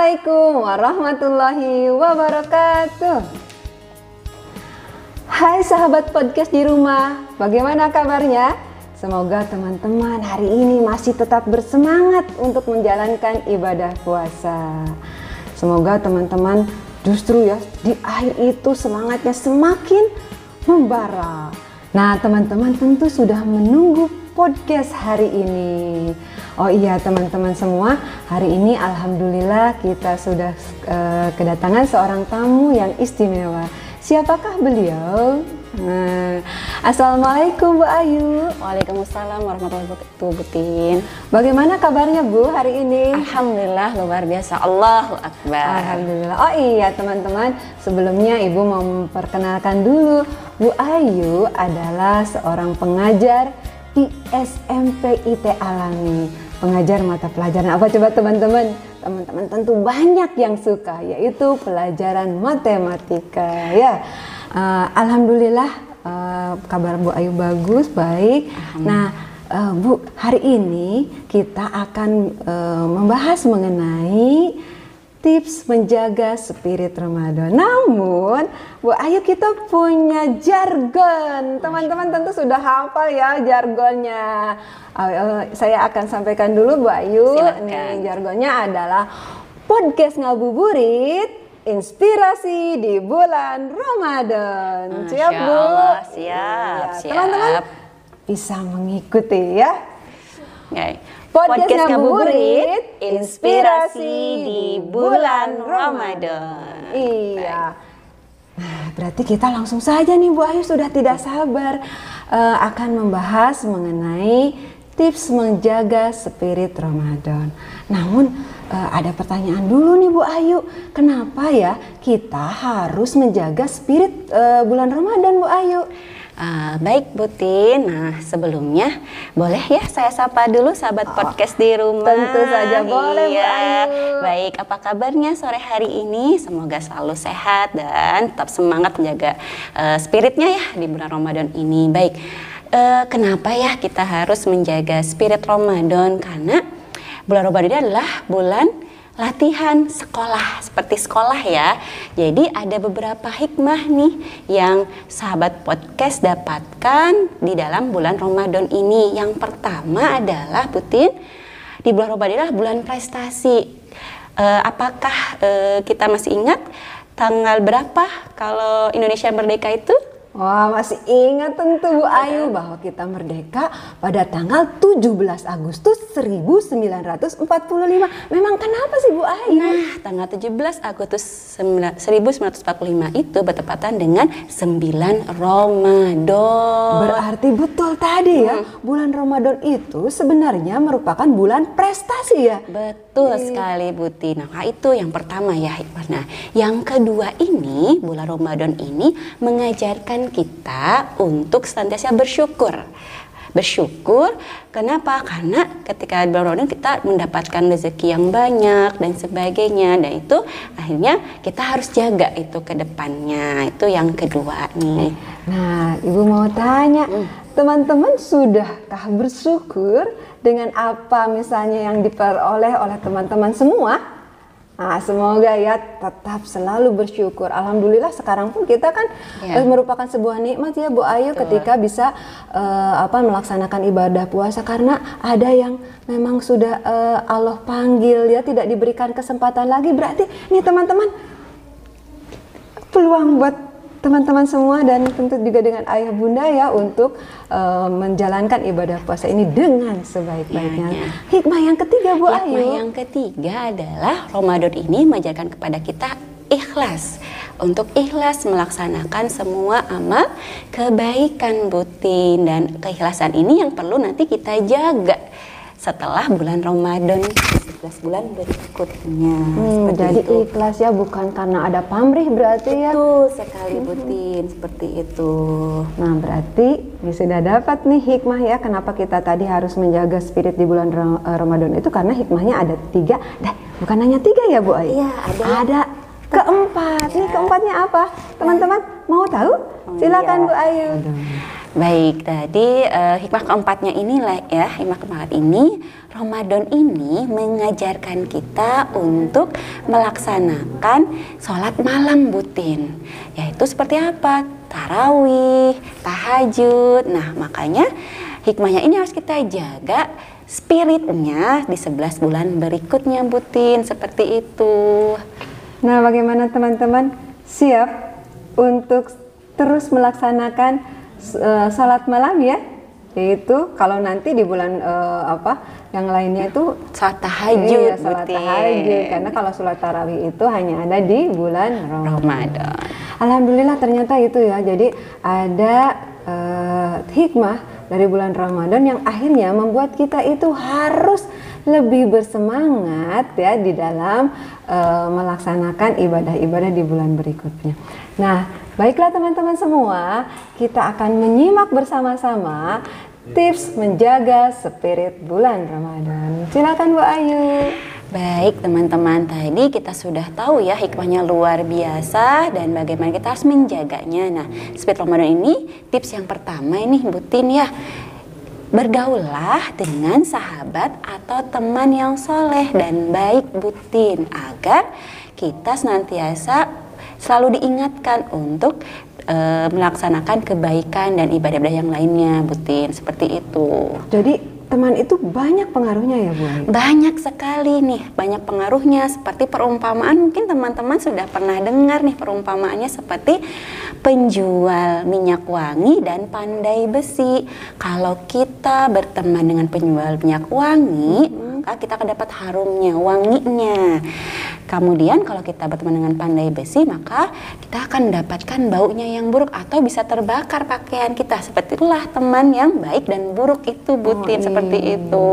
Assalamualaikum warahmatullahi wabarakatuh. Hai sahabat podcast di rumah, bagaimana kabarnya? Semoga teman-teman hari ini masih tetap bersemangat untuk menjalankan ibadah puasa. Semoga teman-teman justru ya di akhir itu semangatnya semakin membara. Nah, teman-teman tentu sudah menunggu podcast hari ini. Oh iya teman-teman semua, hari ini alhamdulillah kita sudah kedatangan seorang tamu yang istimewa. Siapakah beliau? Assalamualaikum Bu Ayu. Waalaikumsalam warahmatullahi wabarakatuh, Butin. Bagaimana kabarnya Bu hari ini? Alhamdulillah luar biasa, Allahu Akbar. Alhamdulillah. Oh iya teman-teman, sebelumnya Ibu mau memperkenalkan dulu. Bu Ayu adalah seorang pengajar di SMP IT Alami. Pengajar mata pelajaran apa coba teman-teman? Teman-teman tentu banyak yang suka, yaitu pelajaran matematika ya. Alhamdulillah kabar Bu Ayu bagus, baik. Nah Bu, hari ini kita akan membahas mengenai tips menjaga spirit Ramadan. Namun Bu Ayu kita punya jargon. Teman-teman tentu sudah hafal ya jargonnya. Saya akan sampaikan dulu Bu Ayu. Silakan. Nih jargonnya adalah podcast ngabuburit inspirasi di bulan Ramadan. Siap Bu? Allah, siap. Teman-teman bisa mengikuti ya. Okay. Podcast ngabuburit inspirasi di bulan Ramadan. Iya. Nah, berarti kita langsung saja nih Bu Ayu, sudah tidak sabar akan membahas mengenai tips menjaga spirit Ramadan. Namun ada pertanyaan dulu nih Bu Ayu, kenapa ya kita harus menjaga spirit bulan Ramadan Bu Ayu? Baik Butin, nah sebelumnya boleh ya saya sapa dulu sahabat podcast di rumah. Tentu saja boleh Bu Ayu. Baik, apa kabarnya sore hari ini? Semoga selalu sehat dan tetap semangat menjaga spiritnya ya di bulan Ramadan ini. Baik, kenapa ya kita harus menjaga spirit Ramadan? Karena bulan Ramadan ini adalah bulan latihan sekolah, seperti sekolah ya. Jadi ada beberapa hikmah nih yang sahabat podcast dapatkan di dalam bulan Ramadan ini. Yang pertama adalah Butin, di bulan Ramadan adalah bulan prestasi. Apakah kita masih ingat tanggal berapa kalau Indonesia merdeka itu? Wah, masih ingat tentu Bu Ayu bahwa kita merdeka pada tanggal 17 Agustus 1945. Memang kenapa sih Bu Ayu? Nah, tanggal 17 Agustus 1945 itu bertepatan dengan 9 Ramadan. Berarti betul tadi ya, bulan Ramadan itu sebenarnya merupakan bulan prestasi ya? Betul sekali Buti. Nah, itu yang pertama ya hikmah. Nah, yang kedua ini, bulan Ramadan ini mengajarkan kita untuk senantiasa bersyukur. Bersyukur, kenapa? Karena ketika bulan Ramadan kita mendapatkan rezeki yang banyak dan sebagainya, dan itu akhirnya kita harus jaga itu ke depannya. Itu yang kedua nih. Nah, Ibu mau tanya, teman-teman sudahkah bersyukur dengan apa misalnya yang diperoleh oleh teman-teman semua? Nah, semoga ya tetap selalu bersyukur. Alhamdulillah sekarang pun kita kan merupakan sebuah nikmat ya Bu Ayu. Betul. Ketika bisa melaksanakan ibadah puasa, karena ada yang memang sudah Allah panggil ya, tidak diberikan kesempatan lagi. Berarti nih teman-teman, peluang buat teman-teman semua dan tentu juga dengan ayah bunda ya untuk menjalankan ibadah puasa ini dengan sebaik-baiknya. Hikmah yang ketiga Bu Ayu. Hikmah yang ketiga adalah Ramadan ini mengajarkan kepada kita ikhlas. Untuk ikhlas melaksanakan semua amal kebaikan Butin, dan keikhlasan ini yang perlu nanti kita jaga setelah bulan Ramadan, 11 bulan berikutnya. Jadi itu. Ikhlas ya, bukan karena ada pamrih berarti ya. Betul sekali Butin, seperti itu. Nah berarti ya sudah dapat nih hikmah ya, kenapa kita tadi harus menjaga spirit di bulan Ramadan itu, karena hikmahnya ada 3. Bukan hanya 3 ya Bu Ayu? Iya, ada keempat. Nih keempatnya apa? Teman-teman mau tahu? Silakan Bu Ayu. Baik, tadi hikmah keempatnya inilah ya, hikmah keempat ini, Ramadan ini mengajarkan kita untuk melaksanakan sholat malam butin. Yaitu seperti apa? Tarawih, tahajud. Nah, makanya hikmahnya ini harus kita jaga spiritnya di 11 bulan berikutnya butin, seperti itu. Nah, bagaimana teman-teman? Siap untuk terus melaksanakan salat malam ya, yaitu kalau nanti di bulan yang lainnya itu salat tahajud, salat tahajud, karena kalau salat tarawih itu hanya ada di bulan Ramadan. Alhamdulillah ternyata itu ya, jadi ada hikmah dari bulan Ramadan yang akhirnya membuat kita itu harus lebih bersemangat ya di dalam melaksanakan ibadah-ibadah di bulan berikutnya. Nah, baiklah teman-teman semua, kita akan menyimak bersama-sama tips menjaga spirit bulan Ramadan. Silakan Bu Ayu. Baik teman-teman, tadi kita sudah tahu ya hikmahnya luar biasa dan bagaimana kita harus menjaganya. Nah, spirit Ramadan ini tips yang pertama ini butin ya. Bergaullah dengan sahabat atau teman yang soleh dan baik butin agar kita senantiasa selalu diingatkan untuk melaksanakan kebaikan dan ibadah-ibadah yang lainnya butin, seperti itu. Jadi teman itu banyak pengaruhnya ya Bu? Banyak sekali nih, banyak pengaruhnya. Seperti perumpamaan, mungkin teman-teman sudah pernah dengar nih perumpamaannya seperti penjual minyak wangi dan pandai besi. Kalau kita berteman dengan penjual minyak wangi, maka kita akan dapat harumnya, wanginya. Kemudian kalau kita berteman dengan pandai besi, maka kita akan mendapatkan baunya yang buruk atau bisa terbakar pakaian kita. Seperti itulah teman yang baik dan buruk itu butin, seperti itu.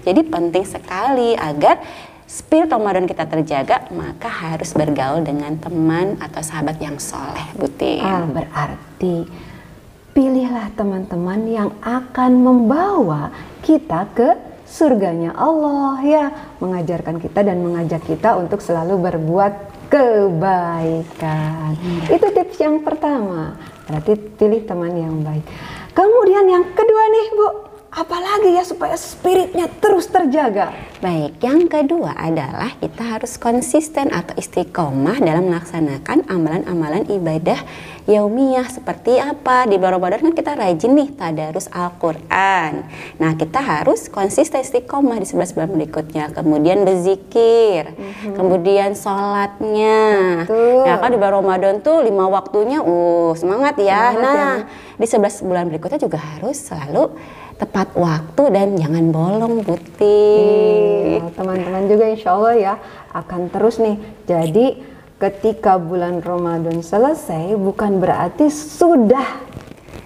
Jadi penting sekali agar spirit Ramadan kita terjaga, maka harus bergaul dengan teman atau sahabat yang soleh butin. Berarti pilihlah teman-teman yang akan membawa kita ke surganya Allah ya, mengajarkan kita dan mengajak kita untuk selalu berbuat kebaikan. Itu tips yang pertama, berarti pilih teman yang baik. Kemudian yang kedua nih Bu, apalagi ya supaya spiritnya terus terjaga? Baik, yang kedua adalah kita harus konsisten atau istiqomah dalam melaksanakan amalan-amalan ibadah yaumiyah. Seperti apa? Di bulan Ramadan kan kita rajin nih tadarus Al-Quran. Nah, kita harus konsisten istiqomah di 11 bulan berikutnya. Kemudian berzikir, kemudian sholatnya. Nah, kan di bulan Ramadan tuh 5 waktunya, semangat ya. Di 11 bulan berikutnya juga harus selalu tepat waktu dan jangan bolong butin. Teman-teman juga insya Allah ya akan terus nih. Jadi ketika bulan Ramadan selesai bukan berarti sudah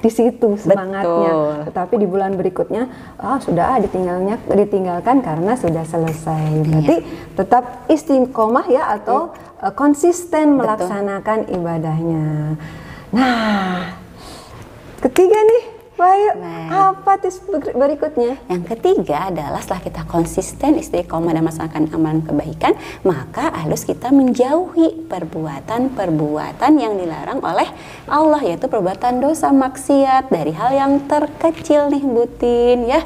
di situ semangatnya. Betul. Tetapi di bulan berikutnya sudah ditinggalkan karena sudah selesai. Berarti tetap istiqomah ya atau konsisten melaksanakan ibadahnya. Nah, ketiga nih, baik, apa tips berikutnya? Yang ketiga adalah setelah kita konsisten istiqomah dan melaksanakan amalan kebaikan, maka harus kita menjauhi perbuatan-perbuatan yang dilarang oleh Allah, yaitu perbuatan dosa maksiat dari hal yang terkecil nih butin ya.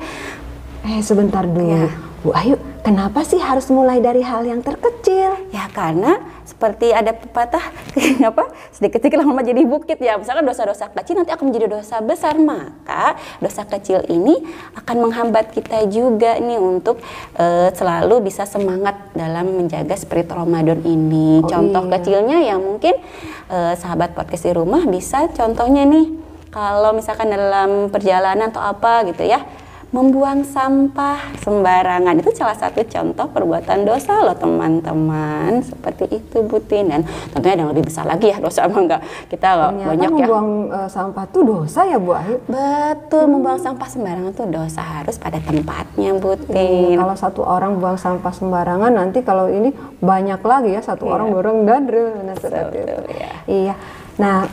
Sebentar dulu ya. Bu Ayu, kenapa sih harus mulai dari hal yang terkecil? Ya karena seperti ada pepatah sedikit-sedikit lama jadi bukit ya. Misalkan dosa-dosa kecil nanti akan menjadi dosa besar, maka dosa kecil ini akan menghambat kita juga nih untuk selalu bisa semangat dalam menjaga spirit Ramadan ini. Contoh kecilnya ya mungkin sahabat podcast di rumah bisa contohnya nih, kalau misalkan dalam perjalanan atau apa gitu ya, membuang sampah sembarangan itu salah satu contoh perbuatan dosa loh teman-teman, seperti itu butin. Dan tentunya ada yang lebih besar lagi ya dosa, enggak kita ternyata banyak membuang sampah tuh dosa ya Bu Ayu? Betul, membuang sampah sembarangan tuh dosa, harus pada tempatnya butin. Kalau satu orang buang sampah sembarangan, nanti kalau ini banyak lagi ya, satu orang dorong dan seperti itu. Iya. Nah,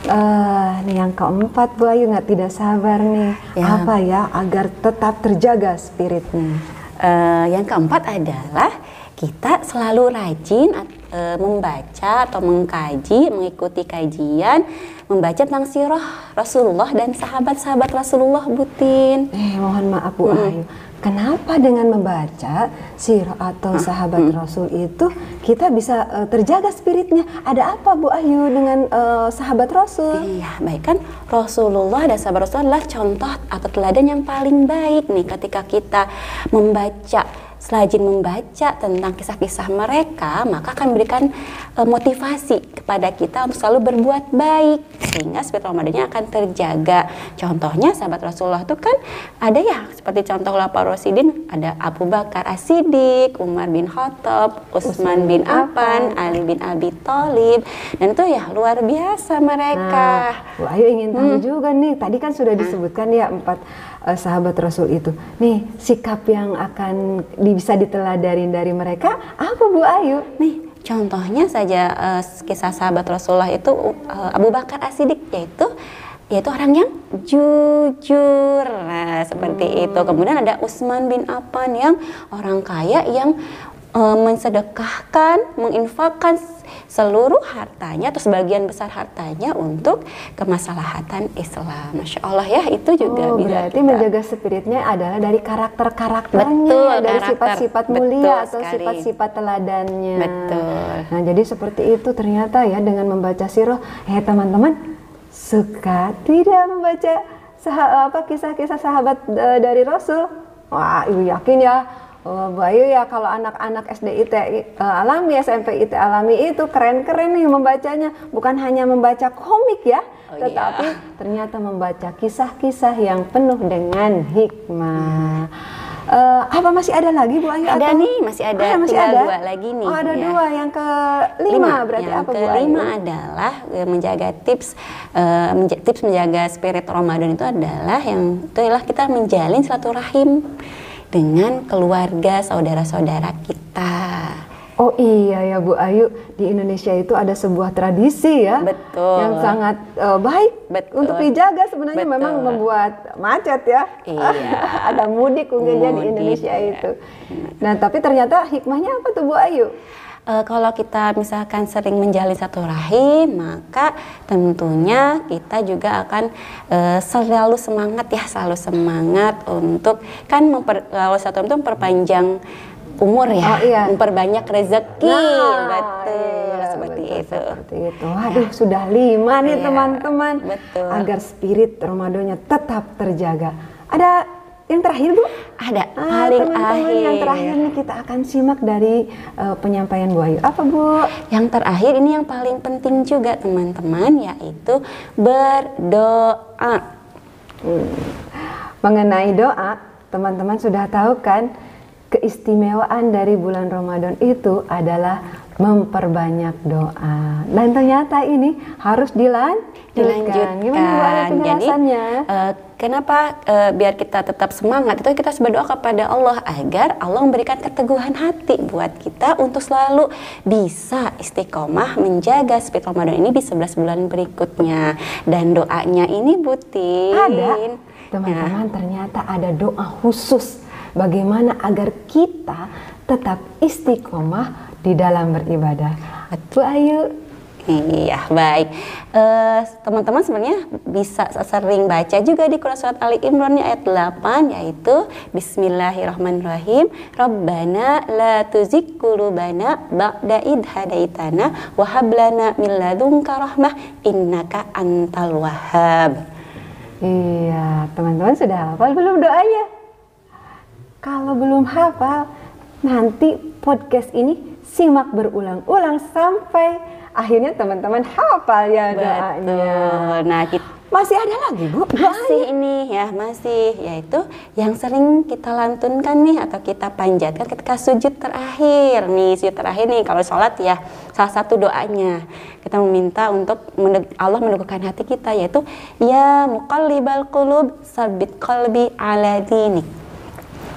nih yang keempat Bu Ayu, tidak sabar nih, apa ya agar tetap terjaga spiritnya? Yang keempat adalah kita selalu rajin membaca atau mengkaji, mengikuti kajian, membaca tentang sirah Rasulullah dan sahabat-sahabat Rasulullah, Butin. Mohon maaf Bu Ayu, kenapa dengan membaca sirah atau sahabat Rasul itu kita bisa terjaga spiritnya? Ada apa Bu Ayu dengan sahabat Rasul? Iya, baik kan, Rasulullah dan sahabat Rasul adalah contoh atau teladan yang paling baik nih ketika kita membaca. Selajin membaca tentang kisah-kisah mereka, maka akan memberikan motivasi kepada kita untuk selalu berbuat baik, sehingga spirit Ramadannya akan terjaga. Contohnya sahabat Rasulullah itu kan ada ya, seperti contoh Khulafaur Rasyidin, ada Abu Bakar As-Siddiq, Umar bin Khattab, Utsman bin Affan, Ali bin Abi Thalib, dan itu ya luar biasa mereka. Nah, Bu Ayu ingin tahu juga nih, tadi kan sudah disebutkan ya 4 sahabat Rasul itu. Nih, sikap yang akan bisa diteladarin dari mereka apa Bu Ayu? Nih, contohnya saja kisah sahabat Rasulullah itu Abu Bakar As-Siddiq, yaitu orang yang jujur. Nah, seperti itu. Kemudian ada Utsman bin Affan yang orang kaya yang mensedekahkan, menginfakkan seluruh hartanya atau sebagian besar hartanya untuk kemaslahatan Islam. Masya Allah ya, itu juga bisa berarti kita menjaga spiritnya adalah dari karakternya, betul, dari karakter, sifat-sifat mulia betul atau sekali. sifat-sifat teladannya. Betul. Nah, jadi seperti itu ternyata ya dengan membaca sirah. Teman-teman suka tidak membaca kisah-kisah sahabat dari Rasul? Wah, Ibu yakin ya. Bu Ayu ya, kalau anak-anak SD IT Alami, SMP IT Alami itu keren-keren nih membacanya. Bukan hanya membaca komik ya, tetapi ternyata membaca kisah-kisah yang penuh dengan hikmah. Apa masih ada lagi Bu Ayu? Ada nih, masih ada, tinggal 2 lagi nih. Oh, ada ya. 2, yang kelima berarti yang apa Bu Ayu? kelima adalah menjaga tips menjaga spirit Ramadan itu adalah kita menjalin silaturahim dengan keluarga, saudara-saudara kita. Oh iya ya Bu Ayu, di Indonesia itu ada sebuah tradisi ya, betul, yang sangat baik, betul, untuk dijaga sebenarnya. betul. Memang membuat macet ya, iya. ada mudik mungkin ya di Indonesia ya. Itu. Nah tapi ternyata hikmahnya apa tuh Bu Ayu? Kalau kita misalkan sering menjalin satu rahim, maka tentunya kita juga akan selalu semangat untuk kan kalau satu rahim itu memperpanjang umur ya, memperbanyak rezeki, seperti itu. Waduh, sudah 5 nih teman-teman, agar spirit Ramadannya tetap terjaga. Ada yang terakhir Bu? Ada, paling akhir. Yang terakhir nih kita akan simak dari penyampaian Bu Ayu. Apa Bu? Yang terakhir ini yang paling penting juga teman-teman, yaitu berdoa. Mengenai doa, teman-teman sudah tahu kan, keistimewaan dari bulan Ramadan itu adalah memperbanyak doa. Dan ternyata ini harus dilanjutkan. Gimana Bu Ayu penjelasannya? Jadi, kenapa biar kita tetap semangat itu kita harus berdoa kepada Allah agar Allah memberikan keteguhan hati buat kita untuk selalu bisa istiqomah menjaga spirit Ramadan ini di 11 bulan berikutnya. Dan doanya ini Butin, ada teman-teman, ternyata ada doa khusus bagaimana agar kita tetap istiqomah di dalam beribadah. Bu Ayu. Iya, baik. Teman-teman sebenarnya bisa sering baca juga di Quran Surat Ali Imran ayat 8, yaitu Bismillahirrahmanirrahim. Rabbana la tuzigh qulubana ba'da idh hadaitana wa hab lana min ladunka rahmah innaka antal wahhab. Iya, teman-teman sudah hafal belum doanya? Kalau belum hafal, nanti podcast ini simak berulang-ulang sampai akhirnya teman-teman hafal ya doanya. Betul. Nah, masih ada lagi Bu? Masih yaitu yang sering kita lantunkan nih atau kita panjatkan ketika sujud terakhir nih. Kalau sholat ya salah satu doanya kita meminta untuk Allah meneguhkan hati kita, yaitu ya muqallibal qulub sabit qalbi ala dinik.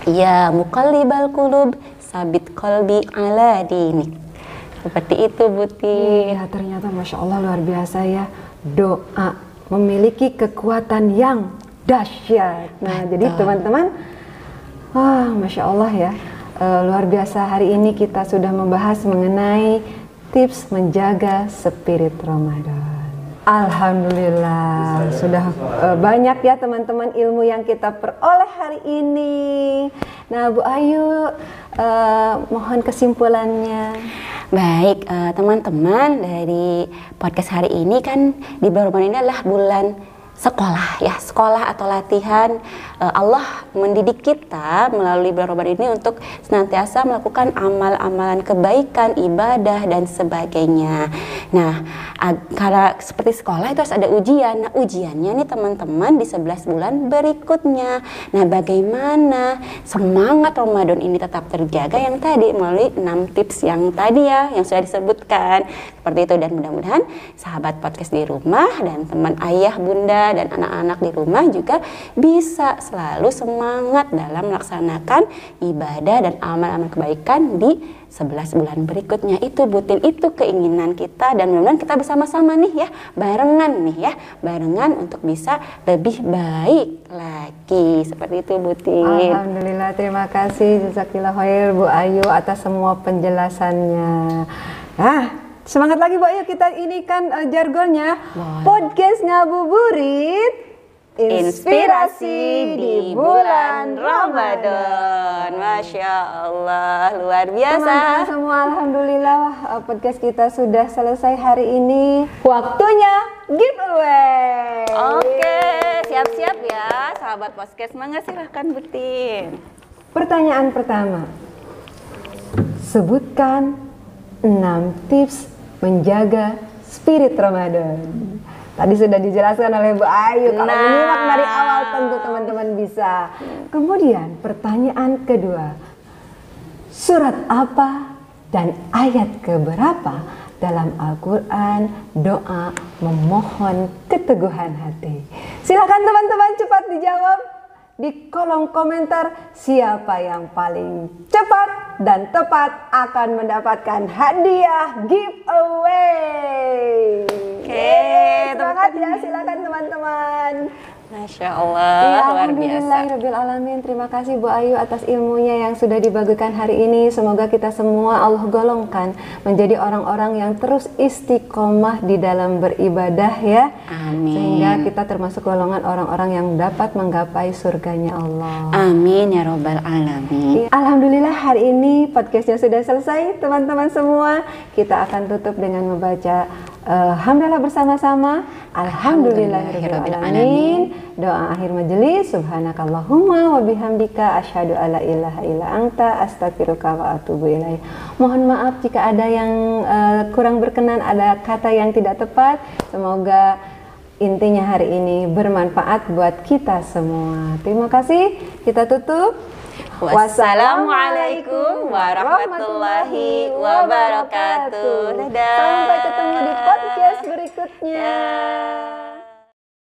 Ya muqallibal qulub sabit qalbi ala dinik. Seperti itu Buti. Iya, ternyata Masya Allah luar biasa ya, doa memiliki kekuatan yang dahsyat. Nah, jadi teman-teman, Masya Allah ya, luar biasa. Hari ini kita sudah membahas mengenai tips menjaga spirit Ramadan. Alhamdulillah, sudah banyak ya teman-teman ilmu yang kita peroleh hari ini. Nah, Bu Ayu, mohon kesimpulannya. Baik, teman-teman, dari podcast hari ini kan di bulan Ramadan ini adalah bulan sekolah ya, sekolah atau latihan. Allah mendidik kita melalui bulan Ramadan ini untuk senantiasa melakukan amal-amalan kebaikan, ibadah dan sebagainya. Nah, karena seperti sekolah itu harus ada ujian. Nah, ujiannya nih teman-teman di 11 bulan berikutnya. Nah, bagaimana semangat Ramadan ini tetap terjaga yang tadi melalui 6 tips yang tadi ya, yang sudah disebutkan. Seperti itu, dan mudah-mudahan sahabat podcast di rumah dan teman ayah, bunda dan anak-anak di rumah juga bisa selalu semangat dalam melaksanakan ibadah dan amal-amal kebaikan di 11 bulan berikutnya. Itu Butin, itu keinginan kita, dan mudah-mudahan kita bersama-sama nih ya, barengan untuk bisa lebih baik lagi. Seperti itu Butin. Alhamdulillah, terima kasih jazakillah khair Bu Ayu atas semua penjelasannya. Semangat lagi Bu Ayu, kita ini kan jargonnya podcast ngabuburit inspirasi di bulan Ramadan. Masya Allah, luar biasa. Teman-teman semua, alhamdulillah podcast kita sudah selesai hari ini. Waktunya giveaway. Oke, siap-siap ya sahabat podcast, mangga silahkan Butin. Pertanyaan pertama, sebutkan 6 tips menjaga spirit Ramadan. Tadi sudah dijelaskan oleh Bu Ayu. Kalau menyimak dari awal tentu teman-teman bisa. Kemudian pertanyaan kedua, surat apa dan ayat keberapa dalam Al-Quran doa memohon keteguhan hati? Silakan teman-teman cepat dijawab di kolom komentar. Siapa yang paling cepat dan tepat akan mendapatkan hadiah giveaway. Semangat ya, silakan teman-teman. Masya Allah, luar biasa. Alhamdulillahirrabbilalamin. Terima kasih Bu Ayu atas ilmunya yang sudah dibagikan hari ini. Semoga kita semua Allah golongkan menjadi orang-orang yang terus istiqomah di dalam beribadah ya. Amin. Sehingga kita termasuk golongan orang-orang yang dapat menggapai surganya Allah. Amin ya robbal alamin. Alhamdulillah, hari ini podcastnya sudah selesai teman-teman semua. Kita akan tutup dengan membaca hamdalah bersama-sama. Alhamdulillahirrabbilalamin. Doa akhir majelis, subhanakallahumma wa bihamdika asyhadu alla ilaha illa anta astaghfiruka wa atubu ilaik. Mohon maaf jika ada yang kurang berkenan, ada kata yang tidak tepat. Semoga intinya hari ini bermanfaat buat kita semua. Terima kasih. Kita tutup. Wassalamualaikum warahmatullahi wabarakatuh. Dadah. Sampai ketemu di podcast berikutnya.